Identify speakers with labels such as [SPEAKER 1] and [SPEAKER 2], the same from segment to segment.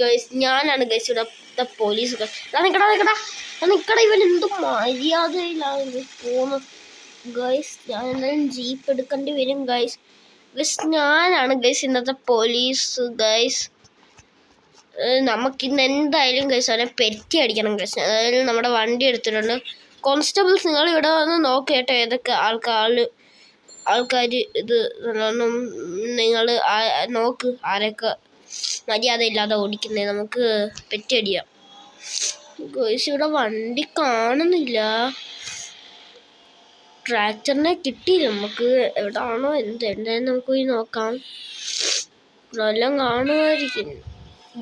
[SPEAKER 1] Guys ഞാനാണ് guys ഇവിടുത്തെ police. നിക്കടാ ഇവൻ എന്ത് മര്യാദയിലാണ് പോകുന്നത് ഗൈസ്. ഞാൻ എന്തായാലും ജീപ്പ് എടുക്കേണ്ടി വരും ഗൈസ്. ഞാനാണ് ഗൈസ് ഇന്നത്തെ പോലീസ് ഗൈസ്. നമുക്കിന്ന് എന്തായാലും ഗൈസ് അവനെ പെറ്റി അടിക്കണം ഗൈസ്. അതായത് നമ്മുടെ വണ്ടി എടുത്തിട്ടുണ്ട്. കോൺസ്റ്റബിൾസ് നിങ്ങൾ ഇവിടെ വന്ന് നോക്കേട്ടോ ഏതൊക്കെ ആൾക്കാർ ഇത് നല്ലോണം നിങ്ങൾ നോക്ക് ആരൊക്കെ മര്യാദ ഇല്ലാതെ ഓടിക്കുന്നത്. നമുക്ക് പെറ്റടിയാം ഗൈസ്. ഇവിടെ വണ്ടി കാണുന്നില്ല. ട്രാക്ടറിനെ കിട്ടിയില്ല നമുക്ക്. എവിടാണോ എന്തായാലും നമുക്ക് പോയി നോക്കാം. എല്ലാം കാണുമായിരിക്കും.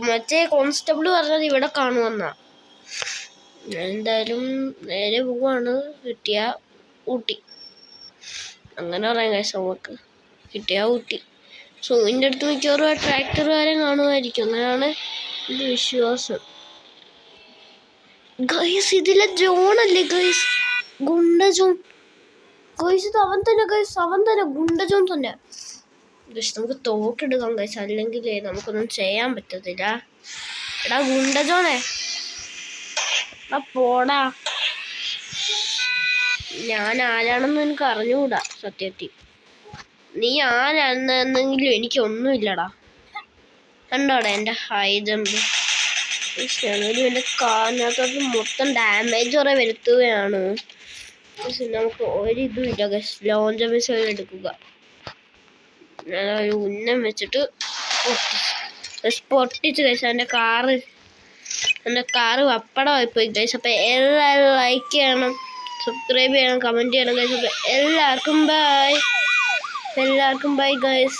[SPEAKER 1] മറ്റേ കോൺസ്റ്റബിൾ പറഞ്ഞത് ഇവിടെ കാണുമെന്നാ. എന്തായാലും നേരെ പോവാണ്. കിട്ടിയ ഊട്ടി അങ്ങനെ പറയാം ഗൈസ്. നമുക്ക് കിട്ടിയ ഊട്ടി. സൂവിൻ്റെ അടുത്ത് മിക്കവാറും ആ ട്രാക്ടറുകാരൻ കാണുമായിരിക്കും. അങ്ങനെയാണ് എൻ്റെ വിശ്വാസം ഗൈസ്. ഇതിലെ ജോണല്ലേ ഗൈസ്, ഗുണ്ട ജോൺ ഗൈസ്. ഇത് അവൻ തന്നെ ഗൈസ്, അവൻ തന്നെ ഗുണ്ട ജോൺ തന്നെ ഗൈസ്. നമുക്ക് തോക്കെടുക്കാം ഗൈസ്, അല്ലെങ്കിൽ നമുക്കൊന്നും ചെയ്യാൻ പറ്റത്തില്ല. എടാ ഗുണ്ട ജോണേ, എടാ പോടാ. ഞാൻ ആരാണെന്ന് എനിക്ക് അറിഞ്ഞുകൂടാ സത്യത്തിൽ. നീ ആരാണെന്നെങ്കിലും എനിക്കൊന്നുമില്ലടാ. കണ്ടോടാ എൻ്റെ ഹൈ ജമ്പ്. എൻ്റെ കാലിനകത്തോട്ട് മൊത്തം ഡാമേജ് കുറെ വരുത്തുകയാണ്. നമുക്ക് ഒരിതും ഇല്ല ഗൈസ്. ലോഞ്ച് മിസൈൽ എടുക്കുക. ഞാൻ ഒരു ഉന്നം വെച്ചിട്ട് പൊട്ടിച്ച് ഗൈസ്. എൻ്റെ കാറ് വപ്പടമായി പോയി ഗൈസ്. അപ്പം എല്ലാവരും ലൈക്ക് ചെയ്യണം, സബ്സ്ക്രൈബ് ചെയ്യണം, കമൻറ്റ് ചെയ്യണം ഗൈസ്. അപ്പം എല്ലാവർക്കും ബൈ ഗൈസ്.